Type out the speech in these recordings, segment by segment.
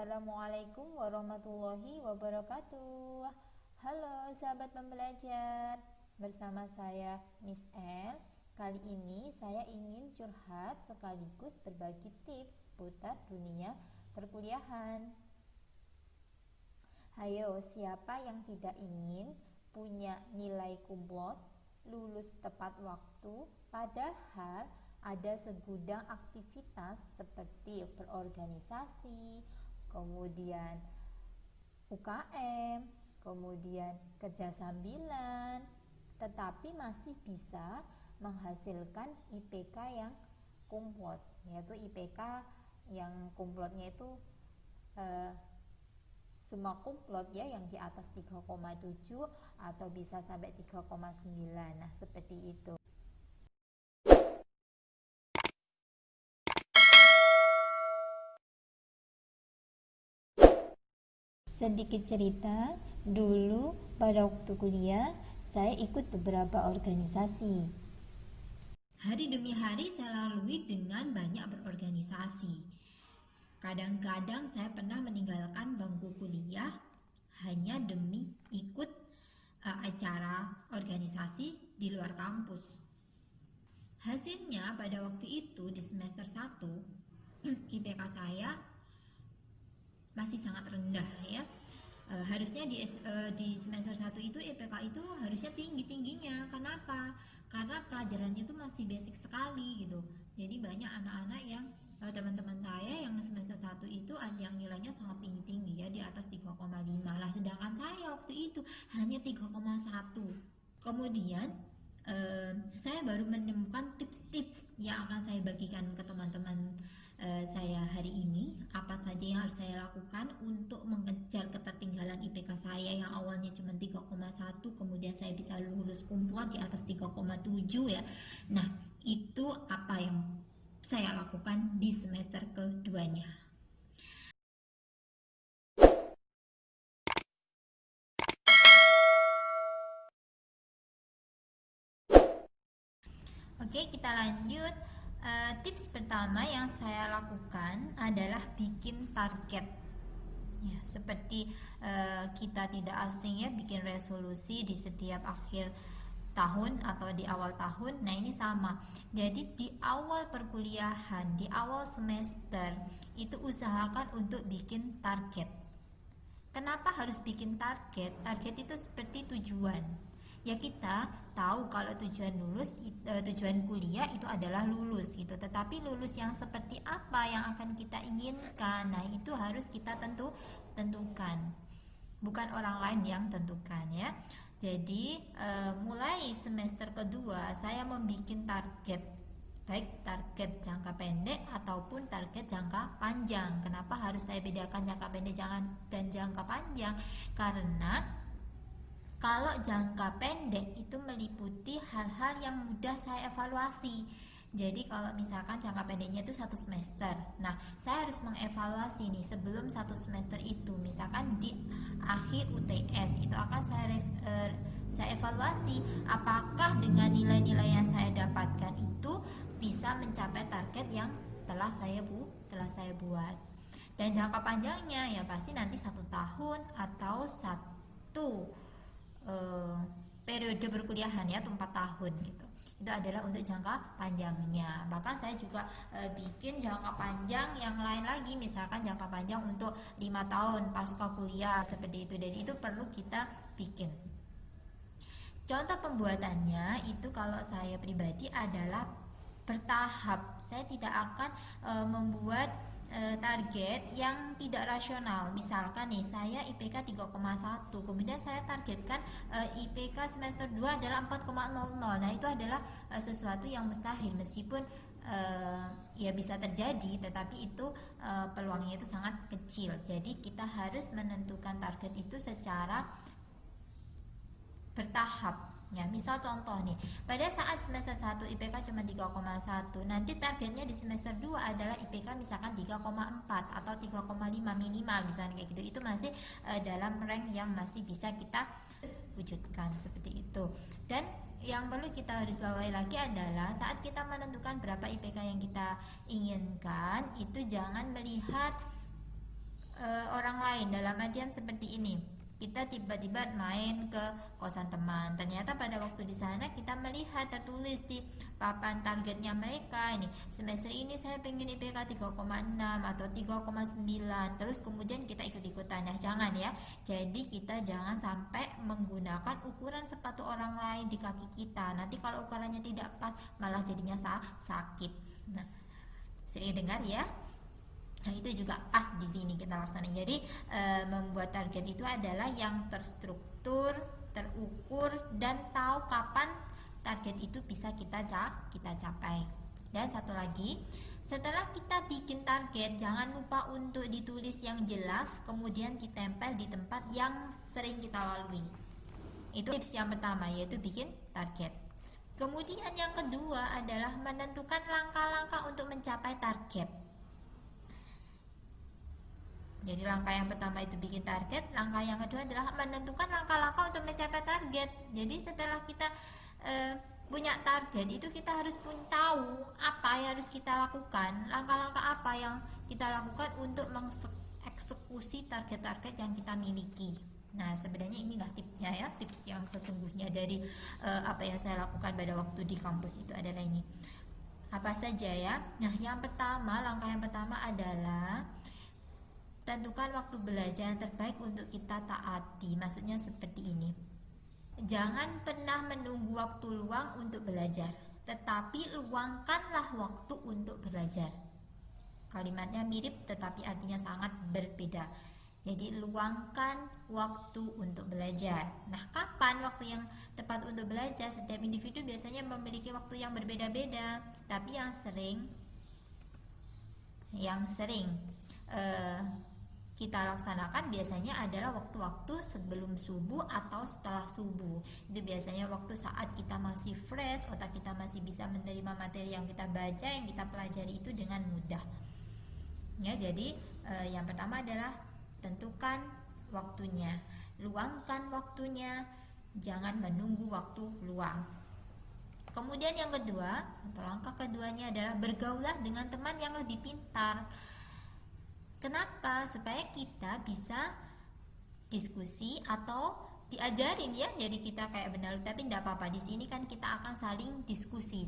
Assalamualaikum warahmatullahi wabarakatuh. Halo sahabat pembelajar, bersama saya Miss L. Kali ini saya ingin curhat sekaligus berbagi tips seputar dunia perkuliahan. Hayo, siapa yang tidak ingin punya nilai kumlot, lulus tepat waktu, padahal ada segudang aktivitas seperti berorganisasi, kemudian UKM, kemudian kerja sambilan, tetapi masih bisa menghasilkan IPK yang kumlot, yaitu IPK yang kumlotnya itu semua kumlot ya, yang di atas 3,7 atau bisa sampai 3,9. Nah, seperti itu. Sedikit cerita, dulu pada waktu kuliah saya ikut beberapa organisasi. Hari demi hari saya lalui dengan banyak berorganisasi. Kadang-kadang saya pernah meninggalkan bangku kuliah hanya demi ikut acara organisasi di luar kampus. Hasilnya pada waktu itu di semester 1 IPK saya masih sangat rendah ya. Harusnya di semester 1 itu IPK itu harusnya tinggi-tingginya. Kenapa? Karena pelajarannya itu masih basic sekali gitu. Jadi banyak anak-anak yang teman-teman saya yang semester 1 itu ada yang nilainya sangat tinggi-tinggi ya, di atas 3,5 lah, sedangkan saya waktu itu hanya 3,1. Kemudian saya baru menemukan tips-tips yang akan saya bagikan ke teman-teman saya hari ini. Apa saja yang harus saya lakukan untuk mengejar ketertinggalan IPK saya yang awalnya cuma 3,1, kemudian saya bisa lulus kumlot di atas 3,7 ya. Nah, itu apa yang saya lakukan di semester keduanya. Oke, kita lanjut. Tips pertama yang saya lakukan adalah bikin target. Ya, seperti kita tidak asing ya, bikin resolusi di setiap akhir tahun atau di awal tahun. Nah, ini sama. Jadi di awal perkuliahan, di awal semester itu usahakan untuk bikin target. Kenapa harus bikin target? Target itu seperti tujuan. Ya, kita tahu kalau tujuan kuliah itu adalah lulus gitu. Tetapi lulus yang seperti apa yang akan kita inginkan? Nah, itu harus kita tentukan. Bukan orang lain yang tentukan ya. Jadi mulai semester kedua saya membuat target, baik target jangka pendek ataupun target jangka panjang. Kenapa harus saya bedakan jangka pendek dan jangka panjang? Karena kalau jangka pendek itu meliputi hal-hal yang mudah saya evaluasi. Jadi kalau misalkan jangka pendeknya itu 1 semester, nah saya harus mengevaluasi nih sebelum 1 semester itu. Misalkan di akhir UTS itu akan saya evaluasi apakah dengan nilai-nilai yang saya dapatkan itu bisa mencapai target yang telah saya buat. Dan jangka panjangnya ya pasti nanti 1 tahun atau 1 periode perkuliahan ya, 4 tahun gitu. Itu adalah untuk jangka panjangnya. Bahkan saya juga bikin jangka panjang yang lain lagi, misalkan jangka panjang untuk 5 tahun pasca kuliah seperti itu, dan itu perlu kita bikin. Contoh pembuatannya itu kalau saya pribadi adalah bertahap. Saya tidak akan membuat target yang tidak rasional. Misalkan nih saya IPK 3,1, kemudian saya targetkan IPK semester 2 adalah 4,00. Nah, itu adalah sesuatu yang mustahil, meskipun ya bisa terjadi, tetapi itu peluangnya itu sangat kecil. Jadi kita harus menentukan target itu secara bertahap. Ya, misal contoh nih, pada saat semester 1 IPK cuma 3,1, nanti targetnya di semester 2 adalah IPK misalkan 3,4 atau 3,5 minimal misalnya kayak gitu. Itu masih dalam rank yang masih bisa kita wujudkan seperti itu. Dan yang perlu kita garis bawahi lagi adalah saat kita menentukan berapa IPK yang kita inginkan, itu jangan melihat orang lain, dalam artian seperti ini. Kita tiba-tiba main ke kosan teman, ternyata pada waktu di sana kita melihat tertulis di papan targetnya mereka, ini semester ini saya pengen IPK 3,6 atau 3,9, terus kemudian kita ikut-ikutan. Nah jangan ya, jadi kita jangan sampai menggunakan ukuran sepatu orang lain di kaki kita, nanti kalau ukurannya tidak pas malah jadinya sakit. Nah sering dengar ya. Nah itu juga pas di sini kita laksanakan. Jadi membuat target itu adalah yang terstruktur, terukur, dan tahu kapan target itu bisa kita capai. Dan satu lagi, setelah kita bikin target, jangan lupa untuk ditulis yang jelas, kemudian ditempel di tempat yang sering kita lalui. Itu tips yang pertama, yaitu bikin target. Kemudian yang kedua adalah menentukan langkah-langkah untuk mencapai target. Jadi langkah yang pertama itu bikin target, langkah yang kedua adalah menentukan langkah-langkah untuk mencapai target. Jadi setelah kita punya target itu kita harus pun tahu apa yang harus kita lakukan, langkah-langkah apa yang kita lakukan untuk mengeksekusi target-target yang kita miliki. Nah sebenarnya inilah tipsnya ya, tips yang sesungguhnya dari apa yang saya lakukan pada waktu di kampus itu adalah ini. Apa saja ya? Nah yang pertama, langkah yang pertama adalah tentukan waktu belajar yang terbaik untuk kita taati. Maksudnya seperti ini. Jangan pernah menunggu waktu luang untuk belajar, tetapi luangkanlah waktu untuk belajar. Kalimatnya mirip tetapi artinya sangat berbeda. Jadi luangkan waktu untuk belajar. Nah, kapan waktu yang tepat untuk belajar? Setiap individu biasanya memiliki waktu yang berbeda-beda, tapi yang sering kita laksanakan biasanya adalah waktu-waktu sebelum subuh atau setelah subuh. Itu biasanya waktu saat kita masih fresh, otak kita masih bisa menerima materi yang kita baca, yang kita pelajari itu dengan mudah. Ya, jadi yang pertama adalah tentukan waktunya, luangkan waktunya, jangan menunggu waktu luang. Kemudian yang kedua, atau langkah keduanya adalah bergaulah dengan teman yang lebih pintar. Kenapa? Supaya kita bisa diskusi atau diajarin ya. Jadi kita kayak benar, tapi tidak apa-apa. Di sini kan kita akan saling diskusi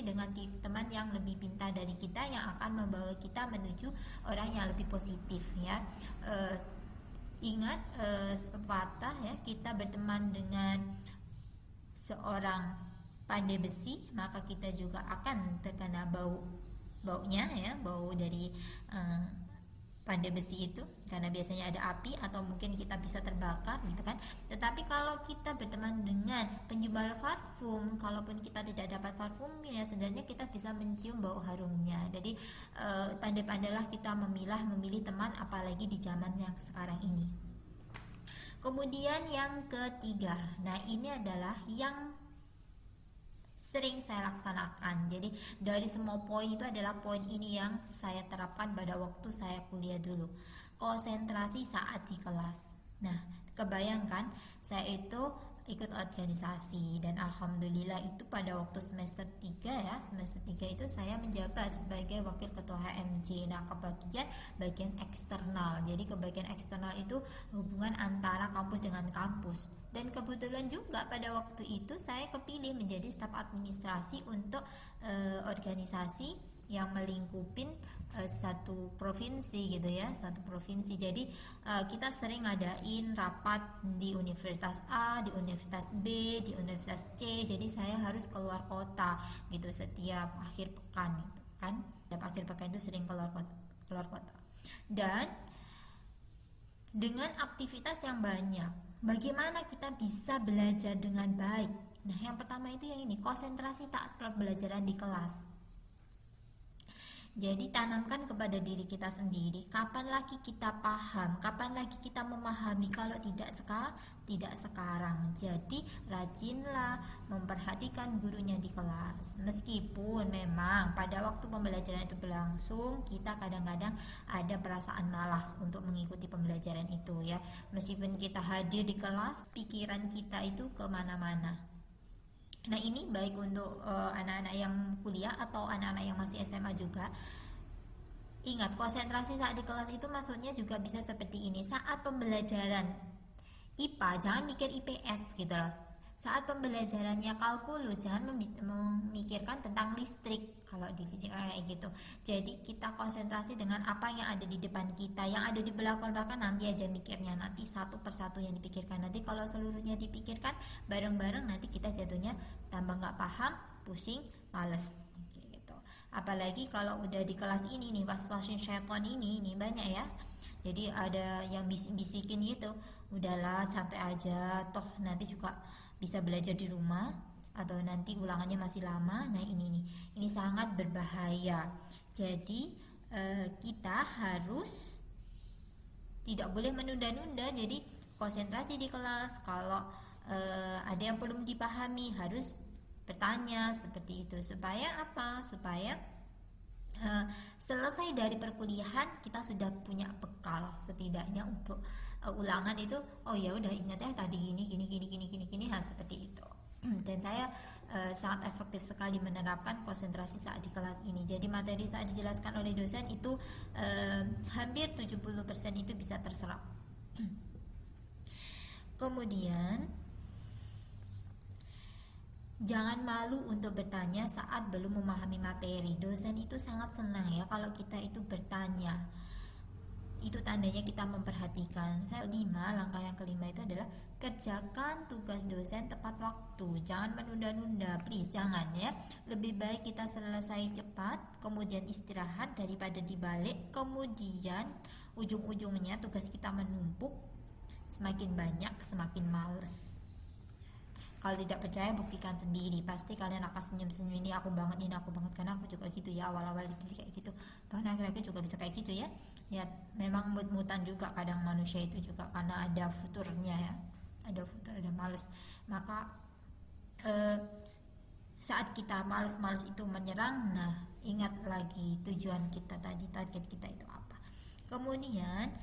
dengan teman yang lebih pintar dari kita, yang akan membawa kita menuju orang yang lebih positif ya. Ingat pepatah ya, kita berteman dengan seorang pandai besi, maka kita juga akan terkena baunya ya, bau dari pandai besi itu, karena biasanya ada api atau mungkin kita bisa terbakar gitu kan. Tetapi kalau kita berteman dengan penjual parfum, kalaupun kita tidak dapat parfumnya, sebenarnya kita bisa mencium bau harumnya. Jadi pandai-pandailah kita memilih teman, apalagi di zaman yang sekarang ini. Kemudian yang ketiga, nah ini adalah yang sering saya laksanakan. Jadi dari semua poin itu adalah poin ini yang saya terapkan pada waktu saya kuliah dulu. Konsentrasi saat di kelas. Nah, kebayangkan saya itu ikut organisasi, dan alhamdulillah itu pada waktu semester 3 ya, semester 3 itu saya menjabat sebagai wakil ketua HMJ. Nah, bagian eksternal. Jadi bagian eksternal itu hubungan antara kampus dengan kampus. Dan kebetulan juga pada waktu itu saya kepilih menjadi staf administrasi untuk organisasi yang melingkupin satu provinsi gitu ya, satu provinsi. Jadi kita sering ngadain rapat di Universitas A, di Universitas B, di Universitas C. Jadi saya harus keluar kota gitu setiap akhir pekan gitu kan. Setiap akhir pekan itu sering keluar kota. Dan dengan aktivitas yang banyak, bagaimana kita bisa belajar dengan baik? Nah, yang pertama itu yang ini, konsentrasi saat pembelajaran di kelas. Jadi tanamkan kepada diri kita sendiri, kapan lagi kita paham, kapan lagi kita memahami kalau tidak sekarang. Jadi rajinlah memperhatikan gurunya di kelas. Meskipun memang pada waktu pembelajaran itu berlangsung, kita kadang-kadang ada perasaan malas untuk mengikuti pembelajaran itu ya. Meskipun kita hadir di kelas, pikiran kita itu kemana-mana. Nah, ini baik untuk anak-anak yang kuliah atau anak-anak yang masih SMA juga. Ingat, konsentrasi saat di kelas itu maksudnya juga bisa seperti ini. Saat pembelajaran IPA, jangan mikir IPS gitu loh. Saat pembelajarannya kalkulus, jangan memikirkan tentang listrik kalau di fisika kayak gitu. Jadi kita konsentrasi dengan apa yang ada di depan kita, yang ada di belakang nanti aja mikirnya, nanti satu persatu yang dipikirkan. Nanti kalau seluruhnya dipikirkan bareng-bareng, nanti kita jatuhnya tambah nggak paham, pusing, males. Gitu. Apalagi kalau udah di kelas ini nih, was-wasin syaitan ini banyak ya. Jadi ada yang bisikin gitu, udahlah santai aja, toh nanti juga bisa belajar di rumah atau nanti ulangannya masih lama. Nah ini sangat berbahaya. Jadi kita harus tidak boleh menunda-nunda. Jadi konsentrasi di kelas. Kalau ada yang belum dipahami harus bertanya seperti itu. Supaya apa? Supaya selesai dari perkuliahan kita sudah punya bekal setidaknya untuk ulangan itu. Oh ya udah ingat ya tadi gini seperti itu. Dan saya sangat efektif sekali menerapkan konsentrasi saat di kelas ini. Jadi materi saat dijelaskan oleh dosen itu hampir 70% itu bisa terserap. Kemudian jangan malu untuk bertanya saat belum memahami materi. Dosen itu sangat senang ya kalau kita itu bertanya. Itu tandanya kita memperhatikan. Langkah yang kelima itu adalah kerjakan tugas dosen tepat waktu. Jangan menunda-nunda, please jangan ya. Lebih baik kita selesai cepat, kemudian istirahat daripada dibalik, kemudian ujung-ujungnya tugas kita menumpuk, semakin banyak semakin males. Kalau tidak percaya buktikan sendiri, pasti kalian akan senyum-senyum, ini aku banget karena aku juga gitu ya, awal-awal dipilih kayak gitu, bahkan akhir-akhir juga bisa kayak gitu ya. Ya memang mut-mutan juga kadang manusia itu juga, karena ada futurnya ya, ada futur, ada males. Maka saat kita males-males itu menyerang, nah ingat lagi tujuan kita tadi, target kita itu apa. Kemudian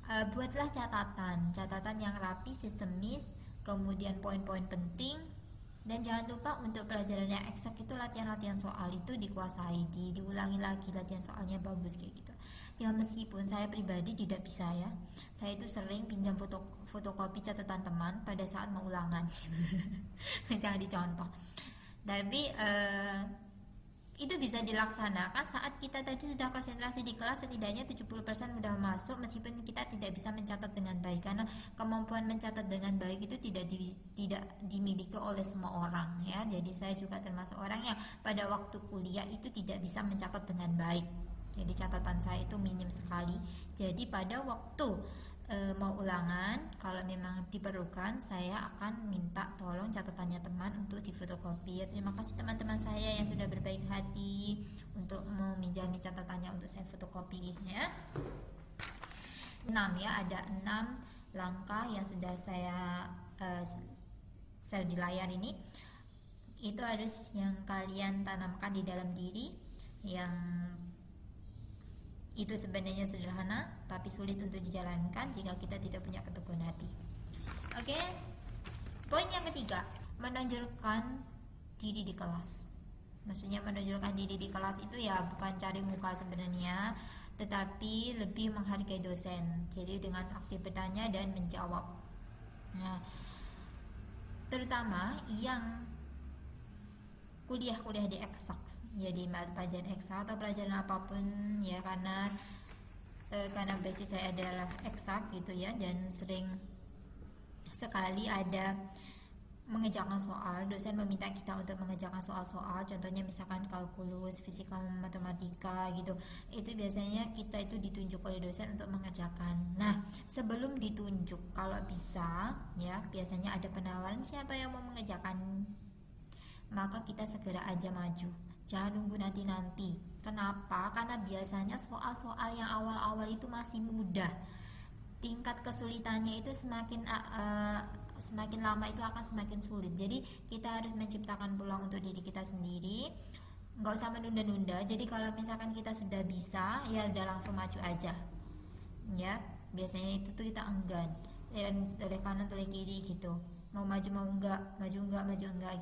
buatlah catatan yang rapi, sistemis, kemudian poin-poin penting. Dan jangan lupa untuk pelajaran yang eksak itu latihan-latihan soal itu dikuasai, diulangi lagi, latihan soalnya bagus kayak gitu. Ya meskipun saya pribadi tidak bisa ya, saya itu sering pinjam fotokopi catatan teman pada saat mau ulangan. Jangan dicontoh. Tapi itu bisa dilaksanakan saat kita tadi sudah konsentrasi di kelas, setidaknya 70% sudah masuk, meskipun kita tidak bisa mencatat dengan baik, karena kemampuan mencatat dengan baik itu tidak dimiliki oleh semua orang ya. Jadi saya juga termasuk orang yang pada waktu kuliah itu tidak bisa mencatat dengan baik, jadi catatan saya itu minim sekali. Jadi pada waktu mau ulangan, kalau memang diperlukan, saya akan minta tolong catatannya teman untuk difotokopi. Ya, terima kasih teman-teman saya yang sudah berbaik hati untuk meminjami catatannya untuk saya fotokopi ya. 6 ya, ada 6 langkah yang sudah saya share di layar ini. Itu harus yang kalian tanamkan di dalam diri, yang itu sebenarnya sederhana tapi sulit untuk dijalankan jika kita tidak punya keteguhan hati. Oke, poin yang ketiga, menonjolkan diri di kelas. Maksudnya menonjolkan diri di kelas itu ya bukan cari muka sebenarnya, tetapi lebih menghargai dosen. Jadi dengan aktif bertanya dan menjawab. Nah, terutama yang kuliah di eksak, jadi pelajaran eksak atau pelajaran apapun ya, karena basis saya adalah eksak gitu ya, dan sering sekali ada mengerjakan soal, dosen meminta kita untuk mengerjakan soal-soal, contohnya misalkan kalkulus, fisika, matematika gitu. Itu biasanya kita itu ditunjuk oleh dosen untuk mengerjakan. Nah, sebelum ditunjuk, kalau bisa ya, biasanya ada penawaran siapa yang mau mengerjakan, maka kita segera aja maju, jangan nunggu nanti. Kenapa? Karena biasanya soal-soal yang awal-awal itu masih mudah, tingkat kesulitannya itu semakin lama itu akan semakin sulit. Jadi kita harus menciptakan peluang untuk diri kita sendiri, nggak usah menunda-nunda. Jadi kalau misalkan kita sudah bisa, ya udah langsung maju aja ya. Biasanya itu tuh kita enggan, oleh kanan oleh kiri gitu. mau maju enggak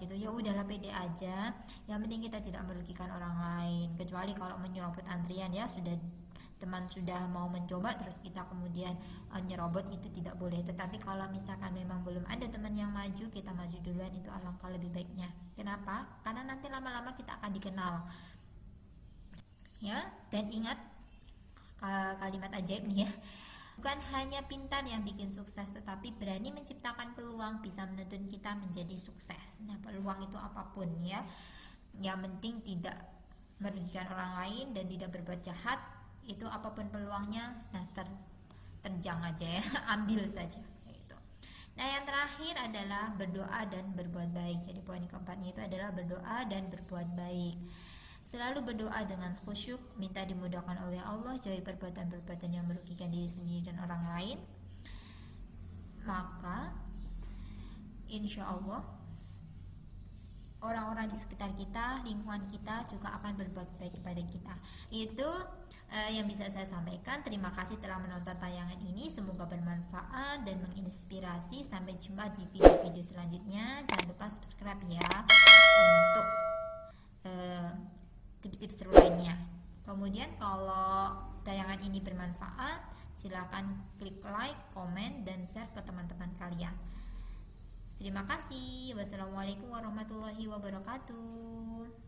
gitu. Ya udahlah, pede aja, yang penting kita tidak merugikan orang lain. Kecuali kalau menyerobot antrian, ya sudah, teman sudah mau mencoba terus kita kemudian nyerobot, itu tidak boleh. Tetapi kalau misalkan memang belum ada teman yang maju, kita maju duluan, itu alangkah lebih baiknya. Kenapa? Karena nanti lama-lama kita akan dikenal, ya. Dan ingat kalimat ajaib nih ya, bukan hanya pintar yang bikin sukses, tetapi berani menciptakan peluang bisa menuntun kita menjadi sukses. Nah, peluang itu apapun ya, yang penting tidak merugikan orang lain dan tidak berbuat jahat. Itu apapun peluangnya, nah terjang aja ya, ambil saja gitu. Nah, yang terakhir adalah berdoa dan berbuat baik. Jadi poin keempatnya itu adalah berdoa dan berbuat baik. Selalu berdoa dengan khusyuk, minta dimudahkan oleh Allah, jauhi perbuatan-perbuatan yang merugikan diri sendiri dan orang lain. Maka insya Allah orang-orang di sekitar kita, lingkungan kita juga akan berbuat baik kepada kita. Itu yang bisa saya sampaikan. Terima kasih telah menonton tayangan ini, semoga bermanfaat dan menginspirasi. Sampai jumpa di video-video selanjutnya. Jangan lupa subscribe ya untuk tips-tips seru lainnya. Kemudian kalau tayangan ini bermanfaat, silakan klik like, komen, dan share ke teman-teman kalian. Terima kasih. Wassalamualaikum warahmatullahi wabarakatuh.